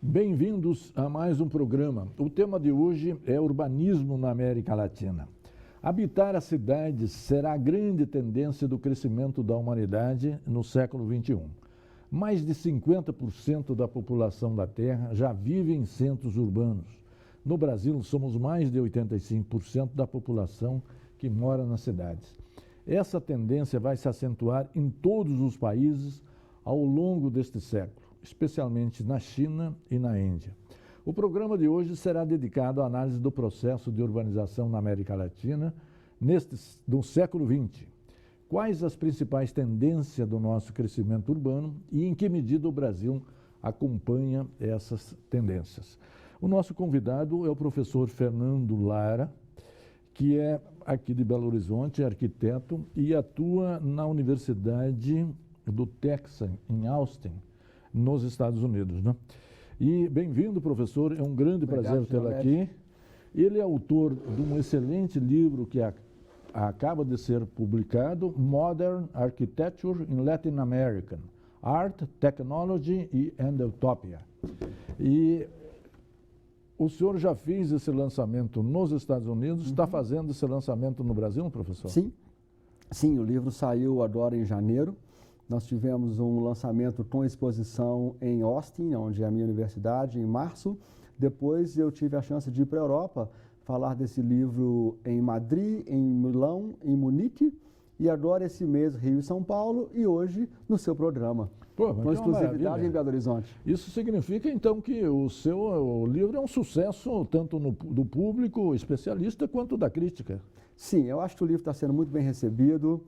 Bem-vindos a mais um programa. O tema de hoje é urbanismo na América Latina. Habitar as cidades será a grande tendência do crescimento da humanidade no século XXI. Mais de 50% da população da Terra já vive em centros urbanos. No Brasil, somos mais de 85% da população que mora nas cidades. Essa tendência vai se acentuar em todos os países ao longo deste século, especialmente na China e na Índia. O programa de hoje será dedicado à análise do processo de urbanização na América Latina no século XX. Quais as principais tendências do nosso crescimento urbano e em que medida o Brasil acompanha essas tendências? O nosso convidado é o professor Fernando Lara, que é aqui de Belo Horizonte, arquiteto e atua na Universidade do Texas, em Austin, nos Estados Unidos, né? E bem-vindo, professor, é um grande prazer tê-lo aqui. Ele é autor de um excelente livro que acaba de ser publicado, Modern Architecture in Latin America, Art, Technology and Utopia. E o senhor já fez esse lançamento nos Estados Unidos, está fazendo esse lançamento no Brasil, professor? Sim, o livro saiu agora em janeiro. Nós tivemos um lançamento com exposição em Austin, onde é a minha universidade, em março. Depois eu tive a chance de ir para a Europa, falar desse livro em Madrid, em Milão, em Munique, e agora esse mês Rio e São Paulo, e hoje no seu programa. Com exclusividade em Belo Horizonte. Isso significa, então, que o livro é um sucesso, tanto do público especialista, quanto da crítica. Sim, eu acho que o livro está sendo muito bem recebido.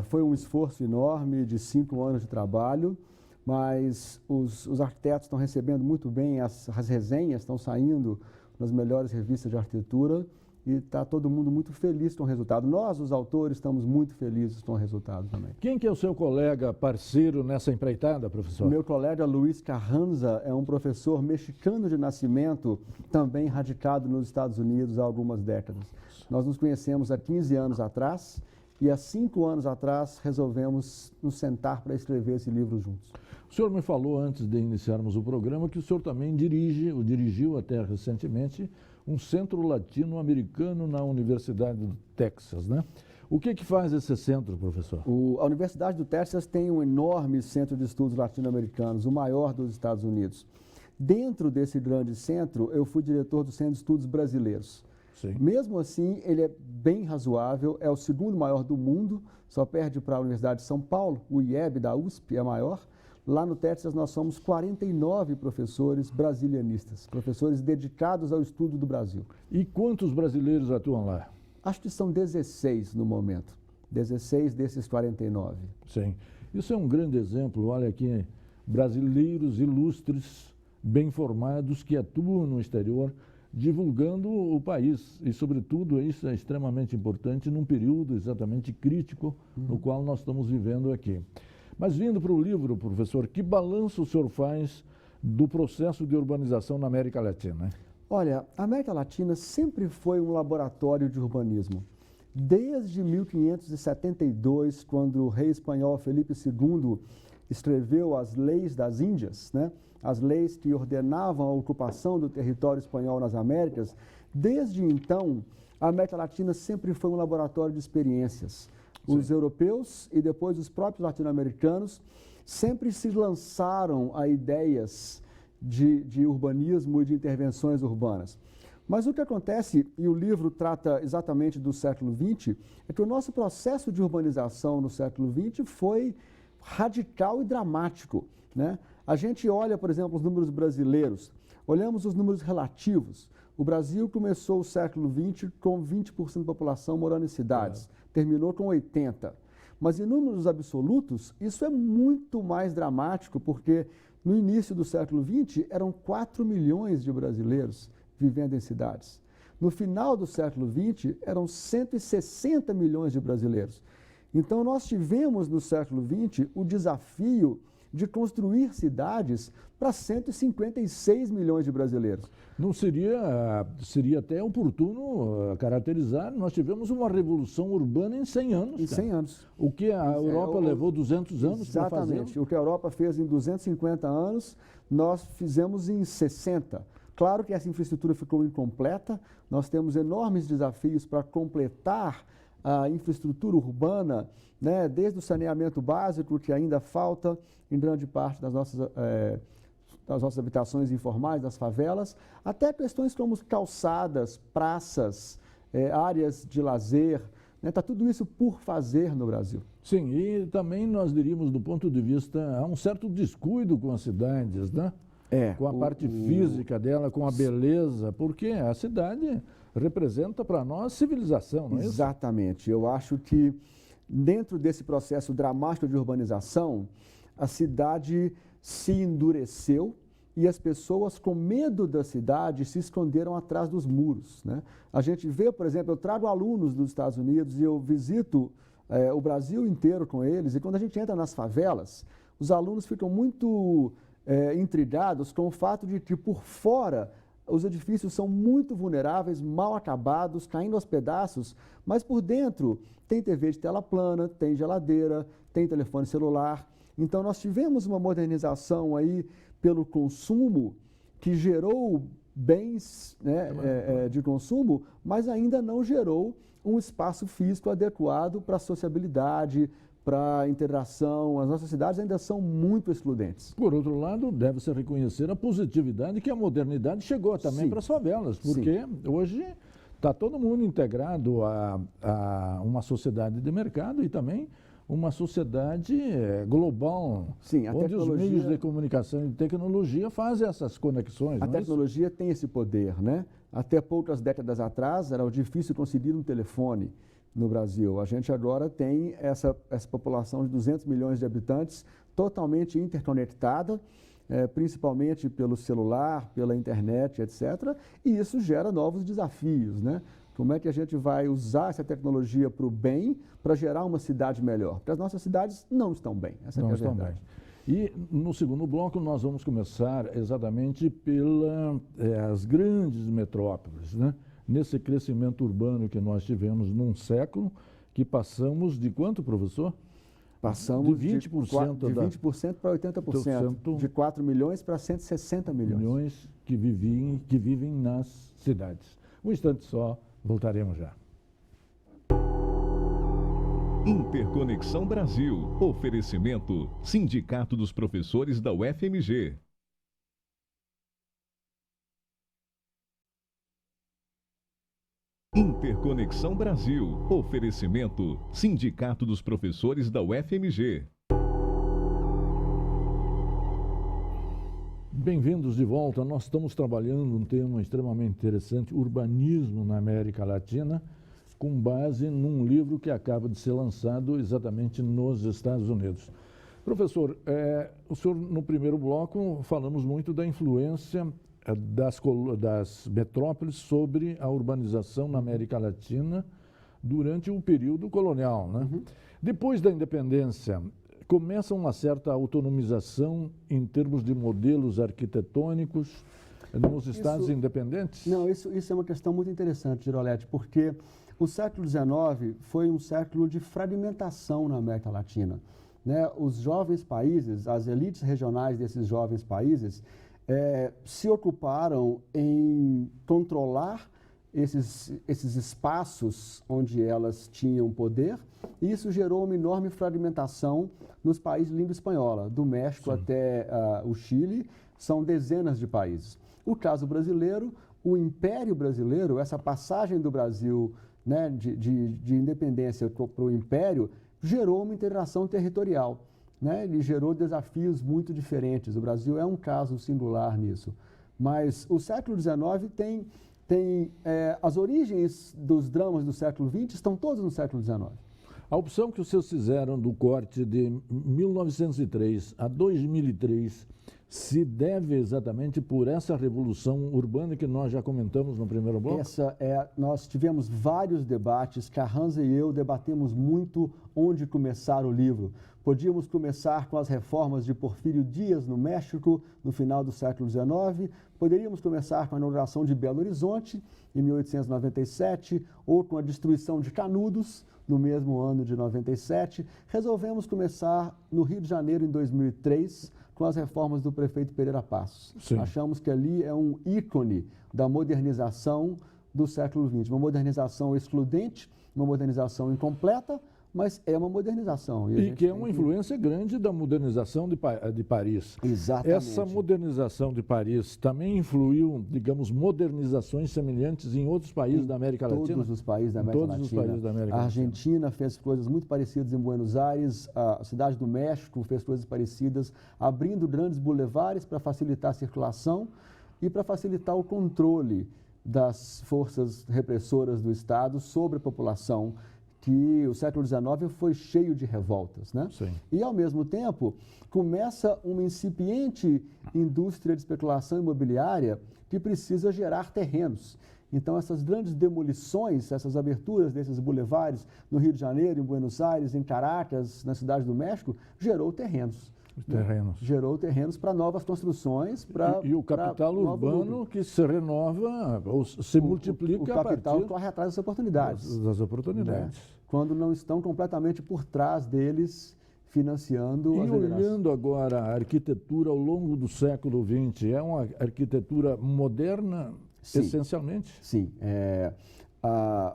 Foi um esforço enorme de 5 anos de trabalho, mas os arquitetos estão recebendo muito bem, as resenhas estão saindo nas melhores revistas de arquitetura e está todo mundo muito feliz com o resultado. Nós, os autores, estamos muito felizes com o resultado também. Quem que é o seu colega parceiro nessa empreitada, professor? Meu colega Luiz Carranza é um professor mexicano de nascimento, também radicado nos Estados Unidos há algumas décadas. Nós nos conhecemos há 15 anos atrás. E há 5 anos atrás resolvemos nos sentar para escrever esse livro juntos. O senhor me falou antes de iniciarmos o programa que o senhor também dirigiu até recentemente um centro latino-americano na Universidade do Texas, né? O que faz esse centro, professor? A Universidade do Texas tem um enorme centro de estudos latino-americanos, o maior dos Estados Unidos. Dentro desse grande centro, eu fui diretor do Centro de Estudos Brasileiros. Sim. Mesmo assim, ele é bem razoável, é o segundo maior do mundo, só perde para a Universidade de São Paulo, o IEB da USP é maior. Lá no Texas nós somos 49 professores brasilianistas, professores dedicados ao estudo do Brasil. E quantos brasileiros atuam lá? Acho que são 16 no momento, 16 desses 49. Sim, isso é um grande exemplo, olha aqui, brasileiros ilustres, bem formados, que atuam no exterior, divulgando o país e, sobretudo, isso é extremamente importante num período exatamente crítico no qual nós estamos vivendo aqui. Mas vindo para o livro, professor, que balanço o senhor faz do processo de urbanização na América Latina? Olha, a América Latina sempre foi um laboratório de urbanismo. Desde 1572, quando o rei espanhol Felipe II escreveu as Leis das Índias, né? As leis que ordenavam a ocupação do território espanhol nas Américas, desde então, a América Latina sempre foi um laboratório de experiências. Sim. Os europeus e depois os próprios latino-americanos sempre se lançaram a ideias de urbanismo e de intervenções urbanas. Mas o que acontece, e o livro trata exatamente do século XX, é que o nosso processo de urbanização no século XX foi radical e dramático, né? A gente olha, por exemplo, os números brasileiros, olhamos os números relativos. O Brasil começou o século XX com 20% da população morando em cidades, terminou com 80%. Mas em números absolutos, isso é muito mais dramático, porque no início do século XX eram 4 milhões de brasileiros vivendo em cidades. No final do século XX, eram 160 milhões de brasileiros. Então, nós tivemos no século XX o desafio de construir cidades para 156 milhões de brasileiros. Não seria até oportuno caracterizar, nós tivemos uma revolução urbana em 100 anos. Em 100 anos. O que a Europa levou 200 anos para fazer. Exatamente. O que a Europa fez em 250 anos, nós fizemos em 60. Claro que essa infraestrutura ficou incompleta, nós temos enormes desafios para completar a infraestrutura urbana, né, desde o saneamento básico, que ainda falta em grande parte das nossas habitações informais, das favelas, até questões como calçadas, praças, áreas de lazer, está tudo isso por fazer no Brasil. Sim, e também nós diríamos, do ponto de vista, há um certo descuido com as cidades, né? Com a parte física dela, com a beleza, porque a cidade representa para nós civilização, não é isso? Exatamente. Eu acho que dentro desse processo dramático de urbanização, a cidade se endureceu e as pessoas, com medo da cidade, se esconderam atrás dos muros, né? A gente vê, por exemplo, eu trago alunos dos Estados Unidos e eu visito o Brasil inteiro com eles, e quando a gente entra nas favelas, os alunos ficam muito intrigados com o fato de que por fora os edifícios são muito vulneráveis, mal acabados, caindo aos pedaços, mas por dentro tem TV de tela plana, tem geladeira, tem telefone celular. Então nós tivemos uma modernização aí pelo consumo que gerou bens, né, de consumo, mas ainda não gerou um espaço físico adequado para a sociabilidade, para a interação. As nossas cidades ainda são muito excludentes. Por outro lado, deve-se reconhecer a positividade que a modernidade chegou também para as favelas, porque hoje está todo mundo integrado a uma sociedade de mercado e também uma sociedade global, Sim, onde os meios de comunicação e de tecnologia fazem essas conexões. A tecnologia tem esse poder, né? Até poucas décadas atrás era difícil conseguir um telefone no Brasil. A gente agora tem essa população de 200 milhões de habitantes totalmente interconectada, principalmente pelo celular, pela internet, etc. E isso gera novos desafios, né? Como é que a gente vai usar essa tecnologia para o bem, para gerar uma cidade melhor? Porque as nossas cidades não estão bem, essa é a verdade. E no segundo bloco nós vamos começar exatamente pelas grandes metrópoles, né? Nesse crescimento urbano que nós tivemos num século, que passamos de quanto, professor? Passamos de 20%, de 20% para 80%, de 4 milhões para 160 milhões. Milhões que vivem nas cidades. Um instante só, voltaremos já. Interconexão Brasil. Oferecimento: Sindicato dos Professores da UFMG. Interconexão Brasil. Oferecimento: Sindicato dos Professores da UFMG. Bem-vindos de volta. Nós estamos trabalhando um tema extremamente interessante, urbanismo na América Latina, com base num livro que acaba de ser lançado exatamente nos Estados Unidos. Professor, o senhor no primeiro bloco falamos muito da influência das metrópoles sobre a urbanização na América Latina durante o período colonial, né? Uhum. Depois da independência, começa uma certa autonomização em termos de modelos arquitetônicos nos estados independentes? Não, isso é uma questão muito interessante, Girolete, porque o século XIX foi um século de fragmentação na América Latina, né? Os jovens países, as elites regionais desses jovens países, se ocuparam em controlar esses espaços onde elas tinham poder, e isso gerou uma enorme fragmentação nos países de língua espanhola, do México até o Chile, são dezenas de países. O caso brasileiro, o Império Brasileiro, essa passagem do Brasil, né, de independência para o Império, gerou uma integração territorial, né? Ele gerou desafios muito diferentes. O Brasil é um caso singular nisso. Mas o século XIX tem as origens dos dramas do século XX estão todas no século XIX. A opção que os seus fizeram do corte de 1903 a 2003 se deve exatamente por essa revolução urbana que nós já comentamos no primeiro bloco? Nós tivemos vários debates, Carranza e eu debatemos muito onde começar o livro. Podíamos começar com as reformas de Porfírio Dias no México, no final do século XIX, poderíamos começar com a inauguração de Belo Horizonte, em 1897, ou com a destruição de Canudos, no mesmo ano de 97. Resolvemos começar no Rio de Janeiro, em 2003, com as reformas do prefeito Pereira Passos. Sim. Achamos que ali é um ícone da modernização do século XX, uma modernização excludente, uma modernização incompleta, mas é uma modernização. E que é uma influência grande da modernização de Paris. Exatamente. Essa modernização de Paris também influiu, digamos, modernizações semelhantes em outros países da América Latina? Todos os países da América Latina. Todos os países da América Latina. A Latina. Argentina fez coisas muito parecidas em Buenos Aires, a cidade do México fez coisas parecidas, abrindo grandes bulevares para facilitar a circulação e para facilitar o controle das forças repressoras do Estado sobre a população, que o século XIX foi cheio de revoltas, né? Sim. E, ao mesmo tempo, começa uma incipiente indústria de especulação imobiliária que precisa gerar terrenos. Então, essas grandes demolições, essas aberturas desses bulevares no Rio de Janeiro, em Buenos Aires, em Caracas, na cidade do México, gerou terrenos. Gerou terrenos para novas construções. E o capital urbano que se renova, ou se multiplica o capital a partir corre atrás das oportunidades. Das oportunidades. Né? Quando não estão completamente por trás deles, financiando as olhando agora a arquitetura ao longo do século XX, é uma arquitetura moderna, sim, essencialmente? Sim.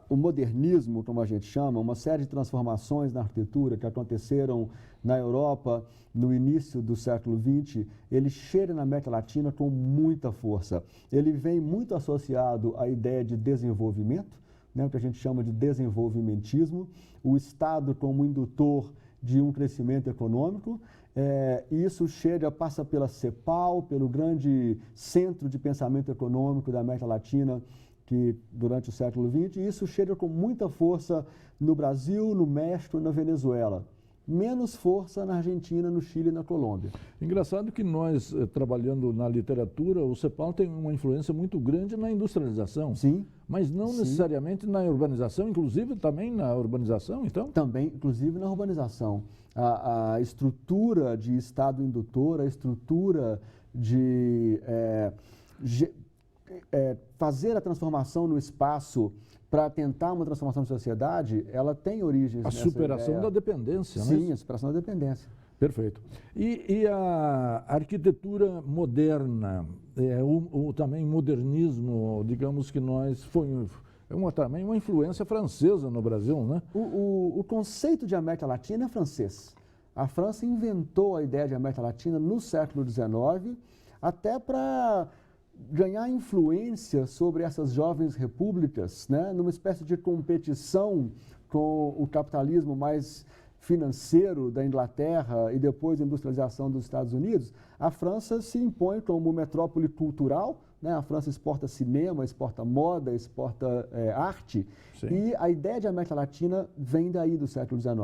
O modernismo, como a gente chama, uma série de transformações na arquitetura que aconteceram na Europa no início do século XX, ele chega na América Latina com muita força. Ele vem muito associado à ideia de desenvolvimento, né, o que a gente chama de desenvolvimentismo, o Estado como indutor de um crescimento econômico. Isso passa pela CEPAL, pelo grande centro de pensamento econômico da América Latina, que durante o século XX, e isso chega com muita força no Brasil, no México e na Venezuela. Menos força na Argentina, no Chile e na Colômbia. Engraçado que nós, trabalhando na literatura, o CEPAL tem uma influência muito grande na industrialização. Sim. Mas não sim, necessariamente na urbanização, inclusive também na urbanização, então? Também, inclusive na urbanização. A estrutura de Estado indutor, a estrutura de fazer a transformação no espaço para tentar uma transformação da sociedade, ela tem origens nessa superação ideia da dependência, sim, né? A superação da dependência. Perfeito. E a arquitetura moderna, também modernismo, digamos que também uma influência francesa no Brasil, né? O conceito de América Latina é francês. A França inventou a ideia de América Latina no século XIX, até para ganhar influência sobre essas jovens repúblicas, né, numa espécie de competição com o capitalismo mais financeiro da Inglaterra e depois a industrialização dos Estados Unidos. A França se impõe como metrópole cultural, né? A França exporta cinema, exporta moda, exporta arte. Sim. E a ideia de América Latina vem daí do século XIX.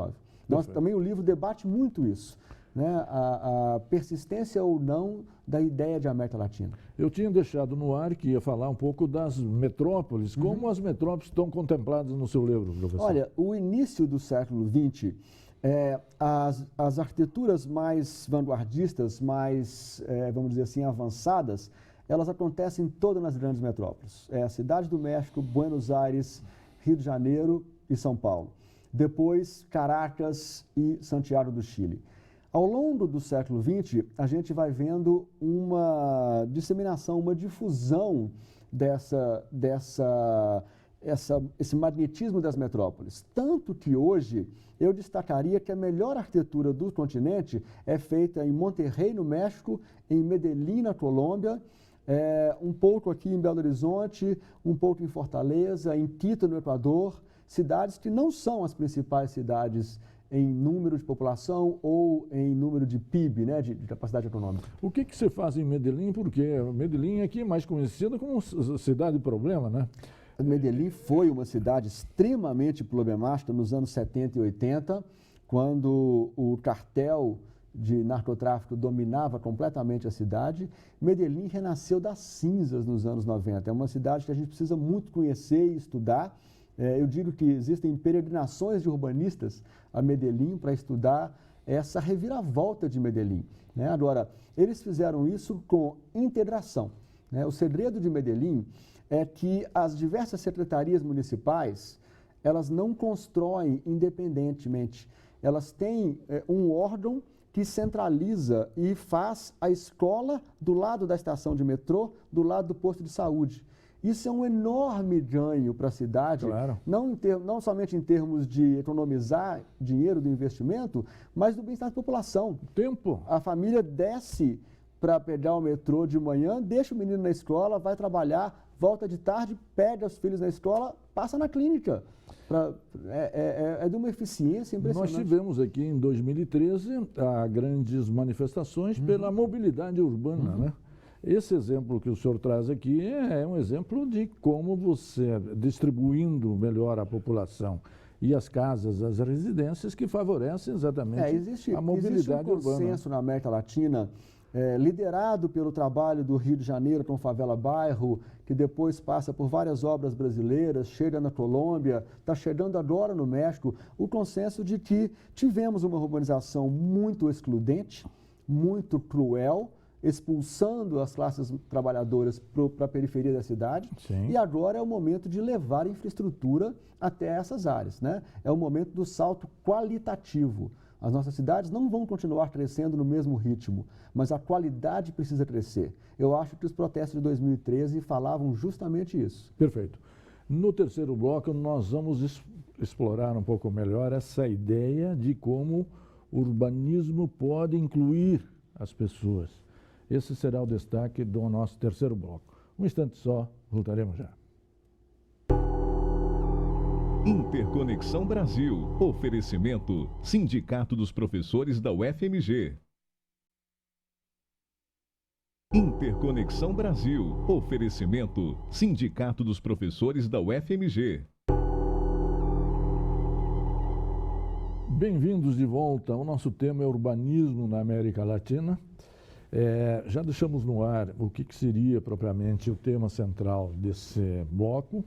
Também o livro debate muito isso, né? A persistência ou não da ideia de América Latina. Eu tinha deixado no ar que ia falar um pouco das metrópoles. Como as metrópoles estão contempladas no seu livro, professor? Olha, o início do século XX, as arquiteturas mais vanguardistas, mais, vamos dizer assim, avançadas, elas acontecem todas nas grandes metrópoles. A Cidade do México, Buenos Aires, Rio de Janeiro e São Paulo. Depois, Caracas e Santiago do Chile. Ao longo do século XX, a gente vai vendo uma disseminação, uma difusão esse magnetismo das metrópoles. Tanto que hoje eu destacaria que a melhor arquitetura do continente é feita em Monterrey, no México, em Medellín, na Colômbia, um pouco aqui em Belo Horizonte, um pouco em Fortaleza, em Quito, no Equador, cidades que não são as principais cidades em número de população ou em número de PIB, né, de capacidade econômica. O que se faz em Medellín? Porque Medellín aqui é mais conhecida como cidade de problema, né? Medellín foi uma cidade extremamente problemática nos anos 70 e 80, quando o cartel de narcotráfico dominava completamente a cidade, Medellín renasceu das cinzas nos anos 90. É uma cidade que a gente precisa muito conhecer e estudar. Eu digo que existem peregrinações de urbanistas a Medellín para estudar essa reviravolta de Medellín, né? Agora, eles fizeram isso com integração, né? O segredo de Medellín é que as diversas secretarias municipais, elas não constroem independentemente. Elas têm um órgão que centraliza e faz a escola do lado da estação de metrô, do lado do posto de saúde. Isso é um enorme ganho para a cidade, claro. Não somente em termos de economizar dinheiro do investimento, mas do bem-estar da população. Tempo. A família desce para pegar o metrô de manhã, deixa o menino na escola, vai trabalhar, volta de tarde, pega os filhos na escola, passa na clínica. É de uma eficiência impressionante. Nós tivemos aqui em 2013 grandes manifestações pela mobilidade urbana, né? Esse exemplo que o senhor traz aqui é um exemplo de como você, distribuindo melhor a população e as casas, as residências, que favorecem exatamente a mobilidade urbana. Existe um consenso urbana. Na América Latina, liderado pelo trabalho do Rio de Janeiro com Favela Bairro, que depois passa por várias obras brasileiras, chega na Colômbia, está chegando agora no México, o consenso de que tivemos uma urbanização muito excludente, muito cruel, expulsando as classes trabalhadoras para a periferia da cidade. Sim. E agora é o momento de levar infraestrutura até essas áreas, né? É o momento do salto qualitativo. As nossas cidades não vão continuar crescendo no mesmo ritmo, mas a qualidade precisa crescer. Eu acho que os protestos de 2013 falavam justamente isso. Perfeito. No terceiro bloco, nós vamos explorar um pouco melhor essa ideia de como o urbanismo pode incluir as pessoas. Esse será o destaque do nosso terceiro bloco. Um instante só, voltaremos já. Interconexão Brasil. Oferecimento: Sindicato dos Professores da UFMG. Interconexão Brasil. Oferecimento: Sindicato dos Professores da UFMG. Bem-vindos de volta. O nosso tema é urbanismo na América Latina. Já deixamos no ar o que seria propriamente o tema central desse bloco,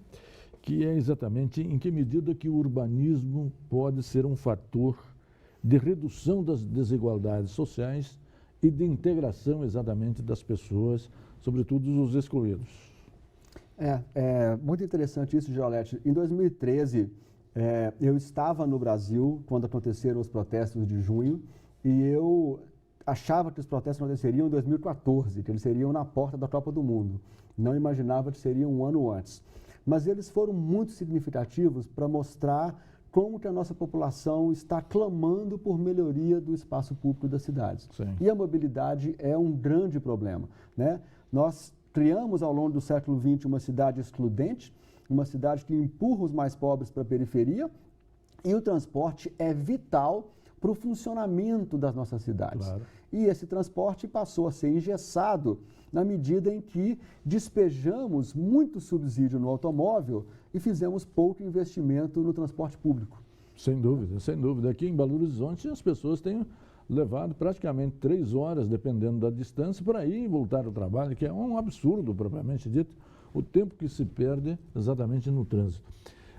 que é exatamente em que medida que o urbanismo pode ser um fator de redução das desigualdades sociais e de integração exatamente das pessoas, sobretudo os excluídos. É muito interessante isso, Giolete. Em 2013, eu estava no Brasil quando aconteceram os protestos de junho e eu achava que os protestos aconteceriam em 2014, que eles seriam na porta da Copa do Mundo. Não imaginava que seriam um ano antes. Mas eles foram muito significativos para mostrar como que a nossa população está clamando por melhoria do espaço público das cidades. Sim. E a mobilidade é um grande problema, né? Nós criamos ao longo do século XX uma cidade excludente, uma cidade que empurra os mais pobres para a periferia, e o transporte é vital para o funcionamento das nossas cidades. Claro. E esse transporte passou a ser engessado na medida em que despejamos muito subsídio no automóvel e fizemos pouco investimento no transporte público. Sem dúvida, sem dúvida. Aqui em Belo Horizonte as pessoas têm levado praticamente 3 horas, dependendo da distância, para ir e voltar ao trabalho, que é um absurdo, propriamente dito, o tempo que se perde exatamente no trânsito.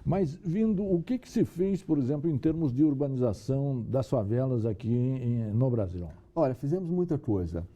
Mas, o que se fez, por exemplo, em termos de urbanização das favelas aqui no Brasil? Olha, fizemos muita coisa.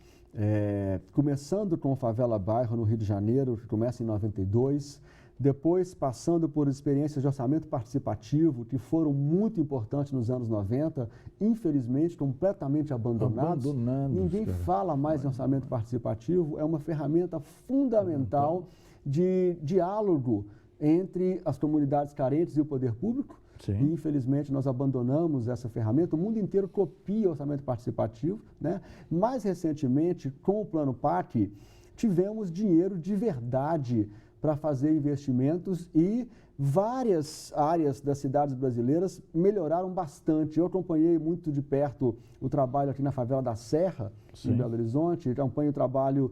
Começando com Favela Bairro, no Rio de Janeiro, que começa em 92, depois passando por experiências de orçamento participativo, que foram muito importantes nos anos 90, infelizmente completamente abandonados. Ninguém fala mais em orçamento participativo, é uma ferramenta fundamental de diálogo entre as comunidades carentes e o poder público. Sim. E, infelizmente, nós abandonamos essa ferramenta. O mundo inteiro copia o orçamento participativo, né? Mais recentemente, com o Plano PAC, tivemos dinheiro de verdade para fazer investimentos e várias áreas das cidades brasileiras melhoraram bastante. Eu acompanhei muito de perto o trabalho aqui na favela da Serra, em Belo Horizonte, acompanho o trabalho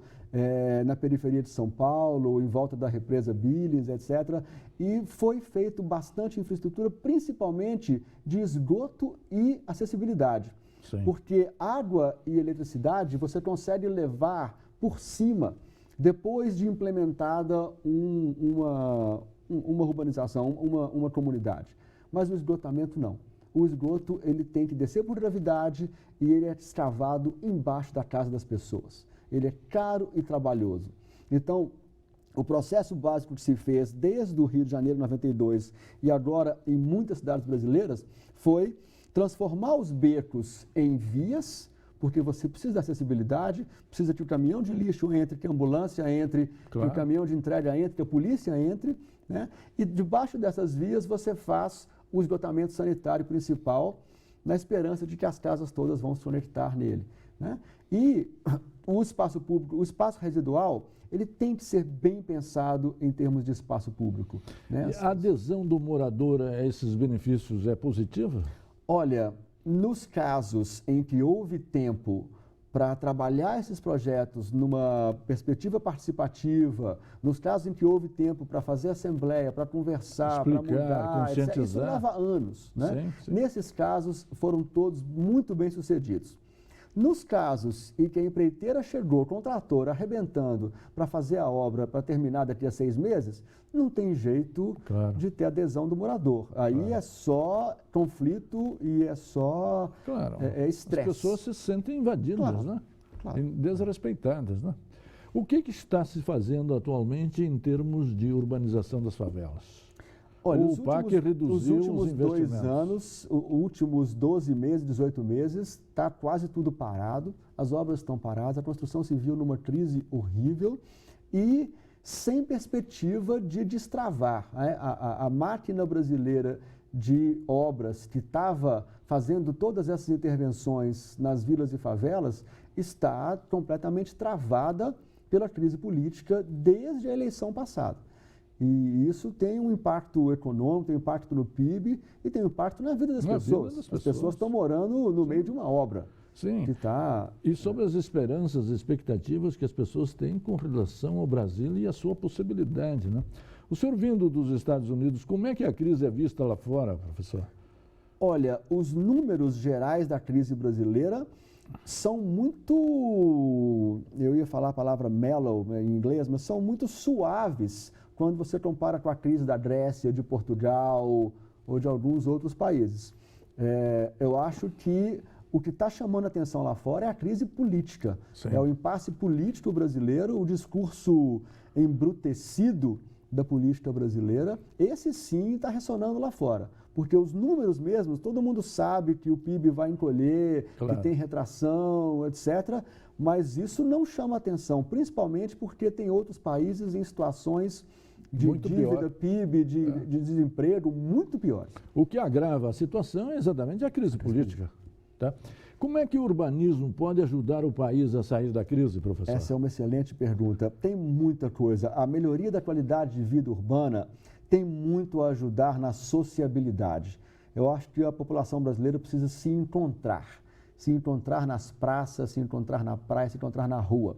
na periferia de São Paulo, em volta da represa Billings, etc. E foi feito bastante infraestrutura, principalmente de esgoto e acessibilidade. Sim. Porque água e eletricidade você consegue levar por cima depois de implementada uma urbanização, uma comunidade. Mas o esgotamento não. O esgoto ele tem que descer por gravidade e ele é escavado embaixo da casa das pessoas. Ele é caro e trabalhoso. Então, o processo básico que se fez desde o Rio de Janeiro, 92, e agora em muitas cidades brasileiras, foi transformar os becos em vias, porque você precisa da acessibilidade, precisa que o caminhão de lixo entre, que a ambulância entre, que o caminhão de entrega entre, que a polícia entre, né? E debaixo dessas vias você faz o esgotamento sanitário principal, na esperança de que as casas todas vão se conectar nele, né? E o espaço público, o espaço residual, ele tem que ser bem pensado em termos de espaço público, né? E a adesão do morador a esses benefícios é positiva? Olha, nos casos em que houve tempo para trabalhar esses projetos numa perspectiva participativa, nos casos em que houve tempo para fazer assembleia, para conversar, para mudar, conscientizar, isso leva anos, né? Sim, sim. Nesses casos foram todos muito bem sucedidos. Nos casos em que a empreiteira chegou com o trator arrebentando para fazer a obra para terminar daqui a 6 meses, não tem jeito de ter adesão do morador. Aí é só conflito e é só estresse. As pessoas se sentem invadidas, né? Desrespeitadas, né? O que está se fazendo atualmente em termos de urbanização das favelas? Olha, o PAC reduziu os últimos 2 anos, os últimos 12 meses, 18 meses, está quase tudo parado, as obras estão paradas, a construção civil numa crise horrível e sem perspectiva de destravar. A máquina brasileira de obras que estava fazendo todas essas intervenções nas vilas e favelas está completamente travada pela crise política desde a eleição passada. E isso tem um impacto econômico, tem um impacto no PIB e tem um impacto na vida das pessoas. As pessoas estão morando no meio de uma obra. Sim. E sobre as esperanças e expectativas que as pessoas têm com relação ao Brasil e a sua possibilidade, né? O senhor vindo dos Estados Unidos, como é que a crise é vista lá fora, professor? Olha, os números gerais da crise brasileira são muito, eu ia falar a palavra mellow em inglês, mas são muito suaves quando você compara com a crise da Grécia, de Portugal ou de alguns outros países. Eu acho que o que está chamando a atenção lá fora é a crise política. Sim. É o impasse político brasileiro, o discurso embrutecido da política brasileira. Esse sim está ressonando lá fora. Porque os números mesmos, todo mundo sabe que o PIB vai encolher, que tem retração, etc. Mas isso não chama atenção, principalmente porque tem outros países em situações de muito dívida, pior. PIB, de desemprego muito piores. O que agrava a situação é exatamente a crise política. Tá? Como é que o urbanismo pode ajudar o país a sair da crise, professor? Essa é uma excelente pergunta. Tem muita coisa. A melhoria da qualidade de vida urbana tem muito a ajudar na sociabilidade. Eu acho que a população brasileira precisa se encontrar nas praças, se encontrar na praia, se encontrar na rua.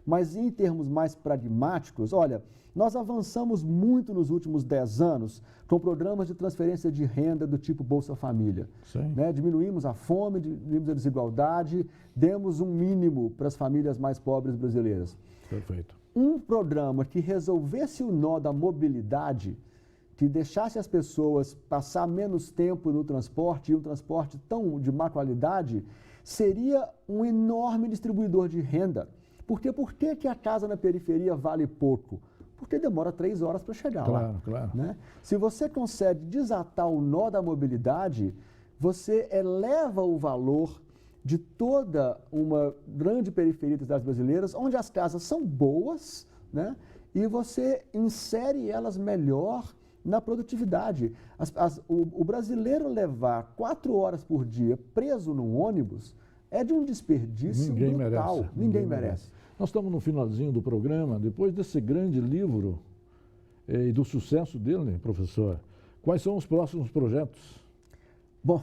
Mas em termos mais pragmáticos, olha, nós avançamos muito nos últimos 10 anos com programas de transferência de renda do tipo Bolsa Família. Né? Diminuímos a fome, diminuímos a desigualdade, demos um mínimo para as famílias mais pobres brasileiras. Perfeito. Um programa que resolvesse o nó da mobilidade, que deixasse as pessoas passar menos tempo no transporte, e um transporte tão de má qualidade, seria um enorme distribuidor de renda. Porque por que a casa na periferia vale pouco? Porque demora 3 horas para chegar lá. Claro. Né? Se você consegue desatar o nó da mobilidade, você eleva o valor de toda uma grande periferia das cidades brasileiras, onde as casas são boas, né? E você insere elas melhor na produtividade. O brasileiro levar 4 horas por dia preso num ônibus é de um desperdício brutal. Ninguém merece. Nós estamos no finalzinho do programa, depois desse grande livro e do sucesso dele, professor. Quais são os próximos projetos? Bom,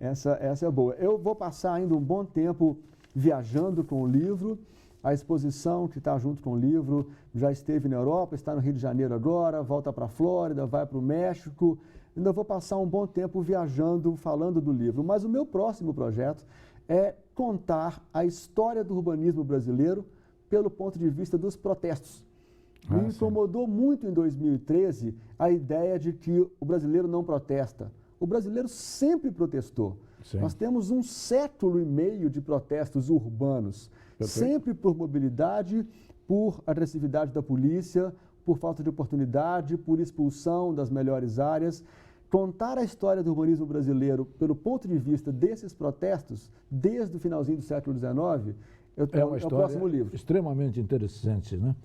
essa é boa. Eu vou passar ainda um bom tempo viajando com o livro. A exposição que está junto com o livro já esteve na Europa, está no Rio de Janeiro agora, volta para a Flórida, vai para o México. Ainda vou passar um bom tempo viajando, falando do livro. Mas o meu próximo projeto é contar a história do urbanismo brasileiro pelo ponto de vista dos protestos. Me incomodou muito em 2013 a ideia de que o brasileiro não protesta. O brasileiro sempre protestou. Sim. Nós temos 1,5 séculos de protestos urbanos, sempre por mobilidade, por agressividade da polícia, por falta de oportunidade, por expulsão das melhores áreas. Contar a história do urbanismo brasileiro pelo ponto de vista desses protestos, desde o finalzinho do século XIX, é uma história o próximo livro. Extremamente interessante, né?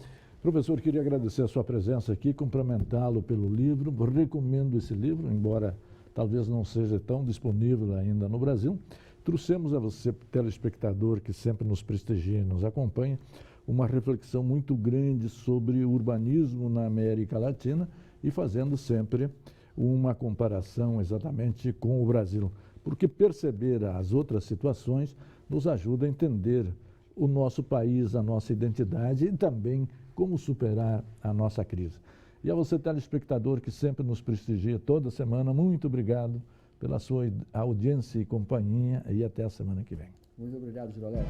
Professor, queria agradecer a sua presença aqui, cumprimentá-lo pelo livro, recomendo esse livro, embora talvez não seja tão disponível ainda no Brasil. Trouxemos a você, telespectador que sempre nos prestigia e nos acompanha, uma reflexão muito grande sobre o urbanismo na América Latina e fazendo sempre uma comparação exatamente com o Brasil, porque perceber as outras situações nos ajuda a entender o nosso país, a nossa identidade e também como superar a nossa crise. E a você, telespectador, que sempre nos prestigia toda semana, muito obrigado pela sua audiência e companhia e até a semana que vem. Muito obrigado, Girolete.